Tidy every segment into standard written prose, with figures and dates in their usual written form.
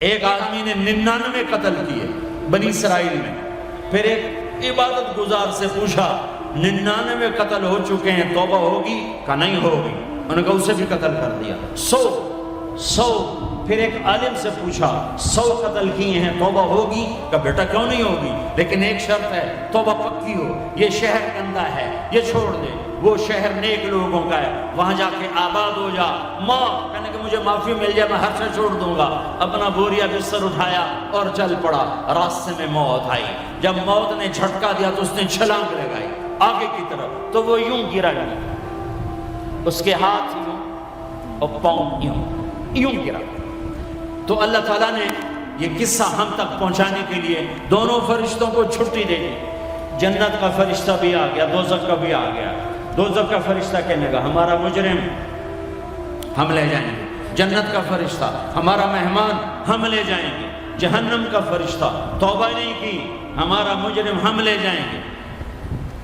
ایک آدمی نے 99 قتل کیے بنی اسرائیل میں، پھر ایک عبادت گزار سے پوچھا 99 قتل ہو چکے ہیں، توبہ ہوگی؟ کہا نہیں ہوگی۔ انہوں نے کہا اسے بھی قتل کر دیا۔ 100 پھر ایک عالم سے پوچھا 100 قتل کیے ہیں، توبہ ہوگی؟ کہا بیٹا کیوں نہیں ہوگی، لیکن ایک شرط ہے، توبہ پکی ہو، یہ شہر گندا ہے، یہ چھوڑ دے، وہ شہر نیک لوگوں کا ہے، وہاں جا کے آباد ہو جا۔ موت کہنے کہ مجھے معافی مل جائے میں ہر سے چھوڑ دوں گا۔ اپنا بوریا بستر اٹھایا اور چل پڑا۔ راستے میں موت آئی، جب موت نے جھٹکا دیا تو اس نے چھلانگ لگائی آگے کی طرف، تو وہ یوں گرا گیا، اس کے ہاتھ یوں اور پاؤں یوں گرا۔ تو اللہ تعالیٰ نے یہ قصہ ہم تک پہنچانے کے لیے دونوں فرشتوں کو چھٹی دے دی۔ جنت کا فرشتہ بھی آ گیا، دوزخ کا بھی آ گیا۔ دوزخ کا فرشتہ کہنے لگا ہمارا مجرم ہم لے جائیں گے، جنت کا فرشتہ ہمارا مہمان ہم لے جائیں گے، جہنم کا فرشتہ توبہ نہیں کی ہمارا مجرم ہم لے جائیں گے،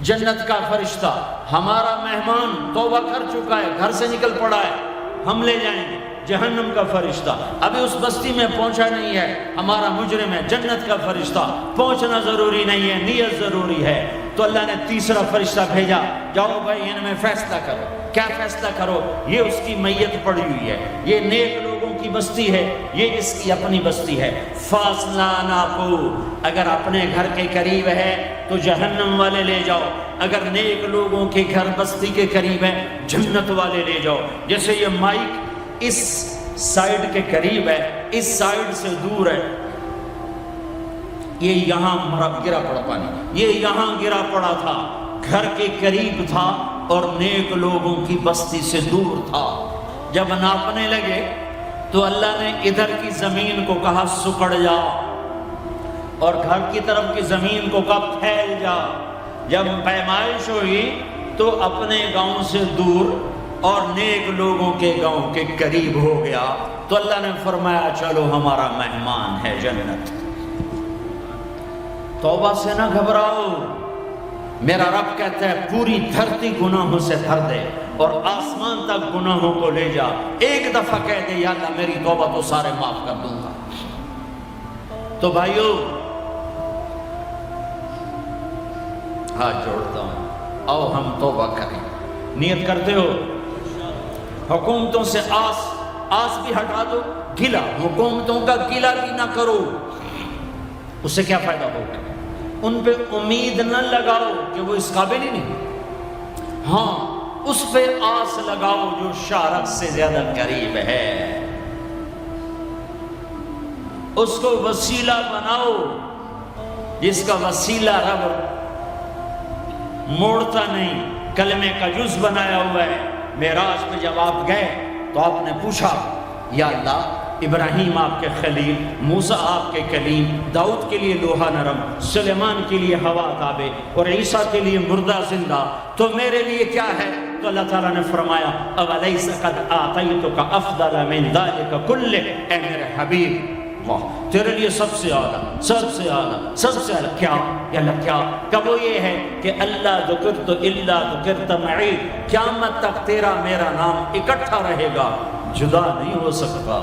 جنت کا فرشتہ ہمارا مہمان توبہ کر چکا ہے، گھر سے نکل پڑا ہے، ہم لے جائیں گے، جہنم کا فرشتہ ابھی اس بستی میں پہنچا نہیں ہے، ہمارا مجرم ہے، جنت کا فرشتہ پہنچنا ضروری نہیں ہے، نیت ضروری ہے۔ تو اللہ نے تیسرا فرشتہ بھیجا، جاؤ بھائی ان میں فیصلہ کرو۔ کیا فیصلہ کرو؟ یہ اس کی میت پڑی ہوئی ہے، یہ نیک لوگوں کی بستی ہے، یہ اس کی اپنی بستی ہے، فاصلہ ناپو، اگر اپنے گھر کے قریب ہے تو جہنم والے لے جاؤ، اگر نیک لوگوں کے گھر بستی کے قریب ہے جنت والے لے جاؤ۔ جیسے یہ مائک اس سائیڈ کے قریب ہے، اس سائیڈ سے دور ہے، یہ یہاں گرا پڑا پانی، یہ یہاں گرا پڑا تھا، گھر کے قریب تھا اور نیک لوگوں کی بستی سے دور تھا۔ جب ناپنے لگے تو اللہ نے ادھر کی زمین کو کہا سکڑ جا، اور گھر کی طرف کی زمین کو کہا پھیل جا۔ جب پیمائش ہوئی تو اپنے گاؤں سے دور اور نیک لوگوں کے گاؤں کے قریب ہو گیا، تو اللہ نے فرمایا چلو ہمارا مہمان ہے جنت۔ توبہ سے نہ گھبراؤ، میرا رب کہتا ہے پوری دھرتی گناہوں سے بھر دے اور آسمان تک گناہوں کو لے جا، ایک دفعہ کہہ دے یا اللہ میری توبہ تو سارے معاف کر دوں گا۔ تو بھائیو ہاتھ جوڑتا ہوں، آؤ ہم توبہ کریں۔ نیت کرتے ہو؟ حکومتوں سے آس بھی ہٹا دو، گلا حکومتوں کا گلا بھی نہ کرو، اس سے کیا فائدہ ہوگا؟ ان پہ امید نہ لگاؤ کہ وہ اس قابل ہی نہیں، ہاں اس پہ آس لگاؤ جو شارک سے زیادہ قریب ہے، اس کو وسیلہ بناؤ جس کا وسیلہ رب موڑتا نہیں، کلمے کا جز بنایا ہوا ہے۔ معراج پہ جب آپ گئے تو آپ نے پوچھا یا اللہ ابراہیم آپ کے خلیل، موسیٰ آپ کے کلیم، داؤد کے لیے لوہا نرم، سلیمان کے لیے ہوا تابع اور عیسیٰ کے لیے مردہ زندہ، تو میرے لیے کیا ہے؟ تو اللہ تعالیٰ نے فرمایا اولیس قد آتیتک افضل من ذلک کلہ، اے میرے حبیب اللہ تیرے لیے سب سے اعلیٰ، سب سے اعلیٰ، سب سے اعلیٰ کیا؟ یا اللہ کیا؟ کہ وہ یہ ہے کہ اللہ ذکرت الا ذکرت معی، قیامت تک تیرا میرا نام اکٹھا رہے گا، جدا نہیں ہو سکتا۔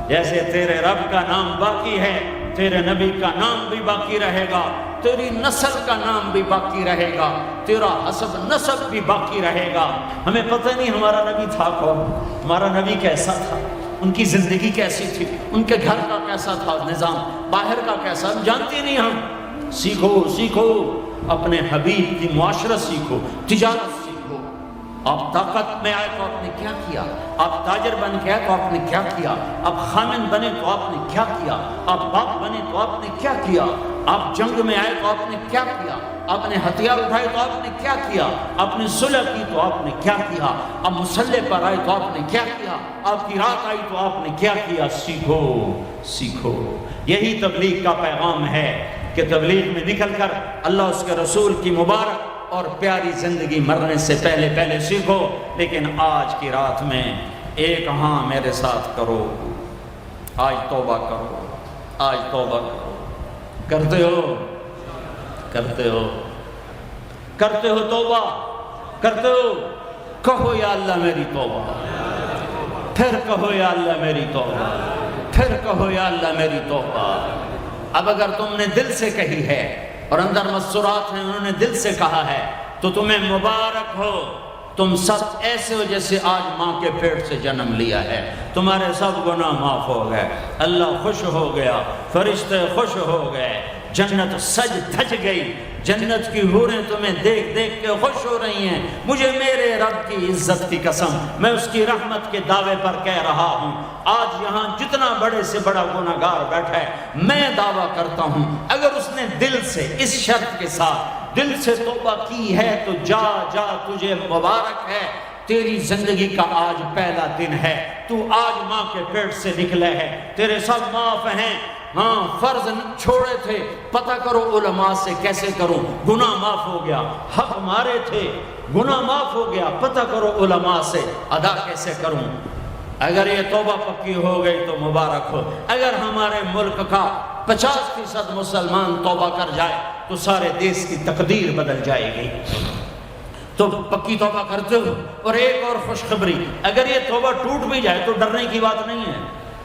جیسے تیرے رب کا نام باقی ہے، تیرے نبی کا نام بھی باقی رہے گا، تیری نسل کا نام بھی باقی رہے گا، تیرا حسب نسب بھی باقی رہے گا۔ ہمیں پتہ نہیں ہمارا نبی تھا کون، ہمارا نبی کیسا تھا، ان کی زندگی کیسی تھی، ان کے گھر کا کیسا تھا نظام، باہر کا کیسا، ہم جانتے نہیں۔ ہم سیکھو اپنے حبیب کی معاشرت سیکھو، تجارت سیکھو۔ آپ طاقت میں آئے تو آپ نے کیا کیا، آپ تاجر بن کے آئے تو آپ نے کیا کیا، آپ خامن بنے تو آپ نے کیا کیا، آپ باپ بنے تو آپ نے کیا کیا، آپ جنگ میں آئے تو آپ نے کیا کیا، آپ نے ہتھیار اٹھائے تو آپ نے کیا کیا، آپ نے صلح کی تو آپ نے کیا کیا، آپ مسلح پر آئے تو آپ نے کیا کیا، آپ کی رات آئی تو آپ نے کیا کیا۔ سیکھو۔ یہی تبلیغ کا پیغام ہے کہ تبلیغ میں نکل کر اللہ اس کے رسول کی مبارک اور پیاری زندگی مرنے سے پہلے سیکھو۔ لیکن آج کی رات میں ایک ہاں میرے ساتھ کرو، آج توبہ کرو، آج توبہ کرو۔ کرتے ہو توبہ، کرتے ہو؟ کہو یا اللہ میری توبہ، پھر کہو یا اللہ میری توبہ، پھر کہو یا اللہ میری توبہ۔ اب اگر تم نے دل سے کہی ہے اور اندر مسرات ہیں انہوں نے دل سے کہا ہے تو تمہیں مبارک ہو، تم سب ایسے ہو جیسے آج ماں کے پیٹ سے جنم لیا ہے، تمہارے سب گناہ معاف ہو گئے، اللہ خوش ہو گیا، فرشتے خوش ہو گئے، جنت سج دھج گئی، جنت کی حوریں تمہیں دیکھ دیکھ کے خوش ہو رہی ہیں۔ مجھے میرے رب کی عزت کی قسم، میں اس کی رحمت کے دعوے پر کہہ رہا ہوں، آج یہاں جتنا بڑے سے بڑا گناہگار بیٹھا ہے، میں دعویٰ کرتا ہوں اگر اس نے دل سے اس شرط کے ساتھ دل سے توبہ کی ہے تو جا جا تجھے مبارک ہے، تیری زندگی کا آج پہلا دن ہے، تو آج ماں کے پیٹ سے نکلے ہے، تیرے سب معاف ہیں۔ ہاں فرض چھوڑے تھے، پتہ کرو علماء سے کیسے کروں، گناہ معاف ہو گیا، حق مارے تھے گناہ معاف ہو گیا، پتہ کرو علماء سے ادا کیسے کروں۔ اگر یہ توبہ پکی ہو گئی تو مبارک ہو۔ اگر ہمارے ملک کا 50% مسلمان توبہ کر جائے تو سارے دیش کی تقدیر بدل جائے گی۔ تو پکی توبہ کرتے ہو۔ اور ایک اور خوشخبری، اگر یہ توبہ ٹوٹ بھی جائے تو ڈرنے کی بات نہیں ہے،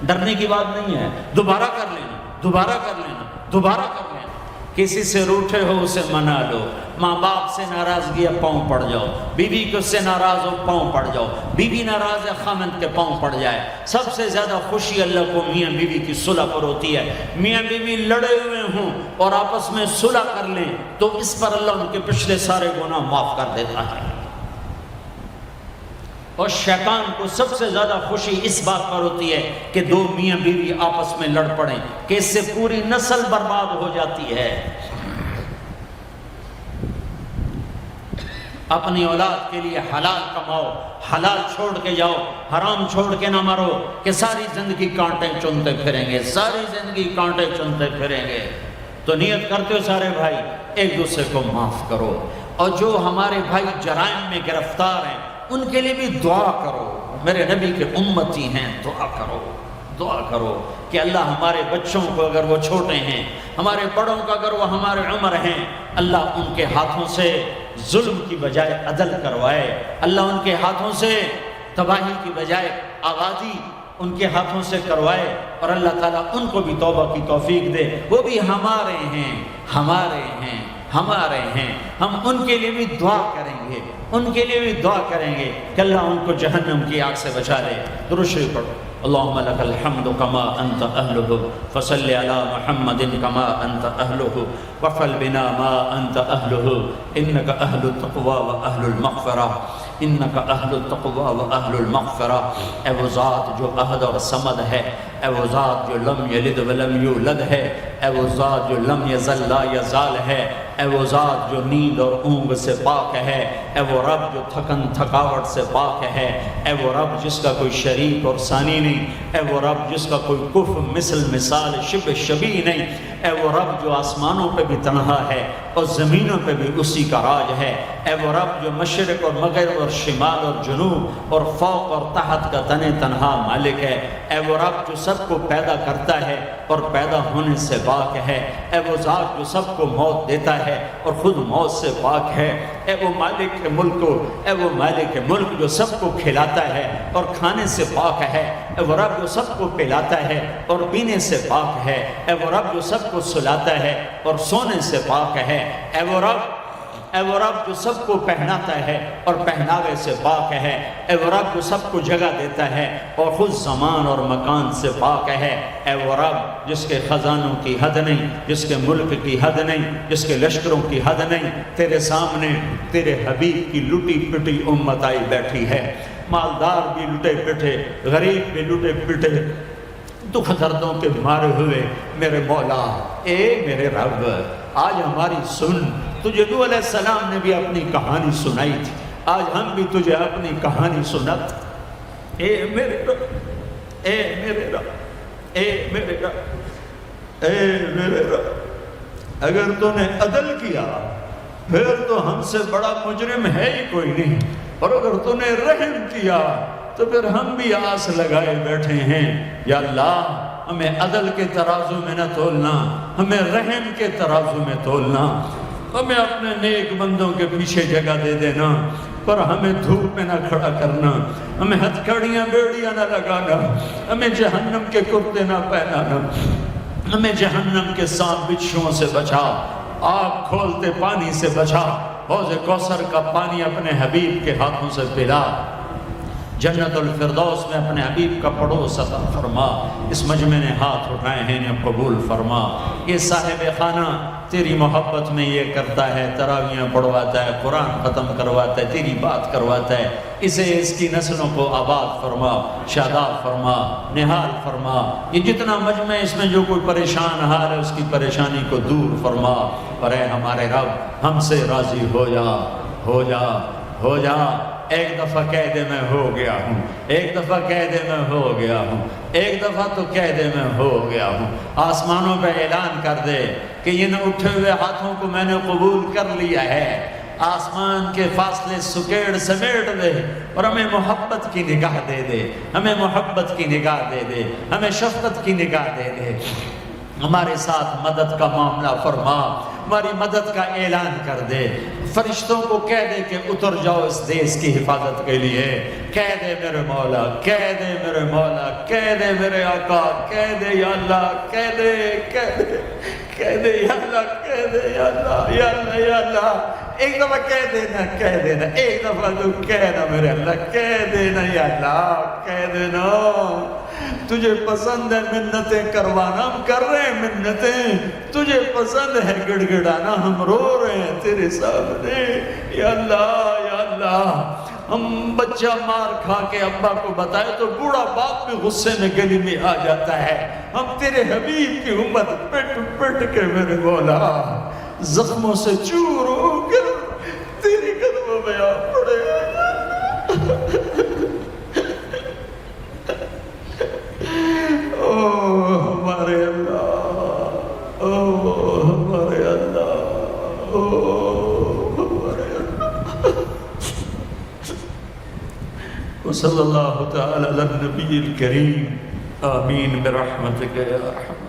ڈرنے کی بات نہیں ہے، دوبارہ کر لینا، دوبارہ کر لینا، دوبارہ کر لینا۔ کسی سے روٹھے ہو اسے منا لو، ماں باپ سے ناراضگی ہے پاؤں پڑ جاؤ، بیوی کو سے ناراض ہو پاؤں پڑ جاؤ، بیوی ناراض ہے خامند کے پاؤں پڑ جائے۔ سب سے زیادہ خوشی اللہ کو میاں بیوی کی صلح پر ہوتی ہے۔ میاں بیوی لڑے ہوئے ہوں اور آپس میں صلح کر لیں تو اس پر اللہ ان کے پچھلے سارے گناہ معاف کر دیتا ہے۔ اور شیطان کو سب سے زیادہ خوشی اس بات پر ہوتی ہے کہ دو میاں بیوی آپس میں لڑ پڑیں، کہ اس سے پوری نسل برباد ہو جاتی ہے۔ اپنی اولاد کے لیے حلال کماؤ، حلال چھوڑ کے جاؤ، حرام چھوڑ کے نہ مرو کہ ساری زندگی کانٹے چنتے پھریں گے، ساری زندگی کانٹے چنتے پھریں گے۔ تو نیت کرتے ہو سارے بھائی ایک دوسرے کو معاف کرو، اور جو ہمارے بھائی جرائم میں گرفتار ہیں ان کے لیے بھی دعا کرو، میرے نبی کے امتی ہیں، دعا کرو، دعا کرو کہ اللہ ہمارے بچوں کو اگر وہ چھوٹے ہیں، ہمارے بڑوں کو اگر وہ ہمارے عمر ہیں، اللہ ان کے ہاتھوں سے ظلم کی بجائے عدل کروائے، اللہ ان کے ہاتھوں سے تباہی کی بجائے آبادی ان کے ہاتھوں سے کروائے، اور اللہ تعالیٰ ان کو بھی توبہ کی توفیق دے۔ وہ بھی ہمارے ہیں، ہمارے ہیں، ہمارے ہیں، ہم ان کے لیے بھی دعا کریں گے، ان کے لیے بھی دعا کریں گے کہ اللہ ان کو جہنم کی آگ سے بچا لے۔ درود شریف پڑھو۔ اللہم لک الحمد کما انت اہلہ فصل علی محمد کما انت اہلہ وفعل بنا ما انت اہلہ انک اہل التقوی و اہل المغفرہ، انک اہل التقوی و اہل المغفرہ۔ اے وہ ذات جو احد اور صمد ہے، اے وہ ذات جو لم یلد ولم یولد ہے، اے وہ ذات جو لم یزل لا یزال ہے، اے وہ ذات جو نیند اور اونگ سے پاک ہے، اے وہ رب جو تھکن تھکاوٹ سے پاک ہے، اے وہ رب جس کا کوئی شریک اور ثانی نہیں، اے وہ رب جس کا کوئی کف مثل مثال شبہ شبیہ نہیں، اے وہ رب جو آسمانوں پہ بھی تنہا ہے اور زمینوں پہ بھی اسی کا راج ہے، اے وہ رب جو مشرق اور مغرب اور شمال اور جنوب اور فوق اور تحت کا تنے تنہا مالک ہے، اے وہ رب جو سب کو پیدا کرتا ہے اور پیدا ہونے سے پاک ہے، اے وہ ذات جو سب کو موت دیتا ہے اور خود موت سے پاک ہے، اے وہ مالک ملک، اے وہ مالک ملک جو سب کو کھلاتا ہے اور کھانے سے پاک ہے، اے وہ رب جو سب کو پلاتا ہے اور پینے سے پاک ہے، اے وہ رب جو سب کو سلاتا ہے اور سونے سے پاک ہے، اے وہ رب جو سب کو پہناتا ہے اور پہناوے سے پاک ہے، اے وہ رب جو سب کو جگہ دیتا ہے اور خود زمان اور مکان سے پاک ہے، اے وہ رب جس کے خزانوں کی حد نہیں، جس کے ملک کی حد نہیں، جس کے لشکروں کی حد نہیں۔ تیرے سامنے تیرے حبیب کی لٹی پٹی امت آئی بیٹھی ہے، مالدار بھی لٹے پٹے، غریب بھی لٹے پٹے، دکھ دردوں کے مارے ہوئے۔ میرے مولا، اے میرے رب، آج ہماری سن، تجھے نوح علیہ السلام نے بھی اپنی کہانی سنائی تھی، آج ہم بھی تجھے اپنی کہانی سنت۔ اے میرے رب، اے میرے رب، اے میرے رب، اے میرے رب، اگر تو نے عدل کیا پھر تو ہم سے بڑا مجرم ہے ہی کوئی نہیں، اور اگر تو نے رحم کیا تو پھر ہم بھی آس لگائے بیٹھے ہیں۔ یا اللہ، ہمیں عدل کے ترازو میں نہ تولنا، ہمیں رحم کے ترازو میں تولنا، ہمیں اپنے نیک بندوں کے پیچھے جگہ دے دینا۔ پر ہمیں دھوپ میں نہ کھڑا کرنا، ہمیں ہتھکڑیاں بیڑیاں نہ لگانا، ہمیں جہنم کے کرتے نہ پہنانا، ہمیں جہنم کے ساتھ بچھوؤں سے بچا، آگ کھولتے پانی سے بچا، حوض کوثر کا پانی اپنے حبیب کے ہاتھوں سے پلا، جنت الفردوس میں اپنے حبیب کا پڑوس عطا فرما۔ اس مجمع نے ہاتھ اٹھائے ہیں انہیں قبول فرما۔ یہ صاحب خانہ تیری محبت میں یہ کرتا ہے، تراویاں پڑھواتا ہے، قرآن ختم کرواتا ہے، تیری بات کرواتا ہے، اسے اس کی نسلوں کو آباد فرما، شاداب فرما، نہال فرما۔ یہ جتنا مجمع اس میں جو کوئی پریشان حال ہے اس کی پریشانی کو دور فرما، اور اے ہمارے رب ہم سے راضی ہو جا، ہو جا، ہو جا۔ ایک دفعہ کہہ دے میں ہو گیا ہوں، ایک دفعہ کہہ دے میں ہو گیا ہوں، ایک دفعہ تو کہہ دے میں ہو گیا ہوں۔ آسمانوں پہ اعلان کر دے کہ ان اٹھے ہوئے ہاتھوں کو میں نے قبول کر لیا ہے۔ آسمان کے فاصلے سکیڑ سمیٹ دے اور ہمیں محبت کی نگاہ دے دے، ہمیں محبت کی نگاہ دے دے، ہمیں شفقت کی نگاہ دے دے۔ ہمارے ساتھ مدد کا معاملہ فرما، ہماری مدد کا اعلان کر دے۔ فرشتوں کو کہہ دے کہ اتر جاؤ اس دیس کی حفاظت کے لیے، کہہ دے میرے مولا، کہہ دے میرے مولا، کہہ دے میرے آقا، کہہ دے یا اللہ، کہہ دے، کہہ دے، کہہ دے یا اللہ، کہہ دے یا اللہ، یا اللہ، یا اللہ۔ ایک دفعہ کہہ دینا، کہہ دینا، ایک دفعہ تو کہنا میرے اللہ، کہہ دینا یا اللہ، کہہ دینا۔ تجھے پسند ہے منتیں کروانا، ہم کر رہے ہیں منتیں، تجھے پسند ہے گڑ گڑانا، ہم رو رہے ہیں تیرے سامنے یا اللہ، یا اللہ۔ ہم بچہ مار کھا کے ابا کو بتائے تو بوڑھا باپ بھی غصے میں گلی میں آ جاتا ہے، ہم تیرے حبیب کی امت پٹ پٹ کے میرے مولا زخموں سے چور ہو کر تیری قدموں میں آ پڑے۔ اوہ ہمارے اللہ، اوہ ہمارے اللہ، اوہ ہمارے اللہ۔ وصلی اللہ تعالی علی النبی الکریم، آمین برحمتک یا ارحم۔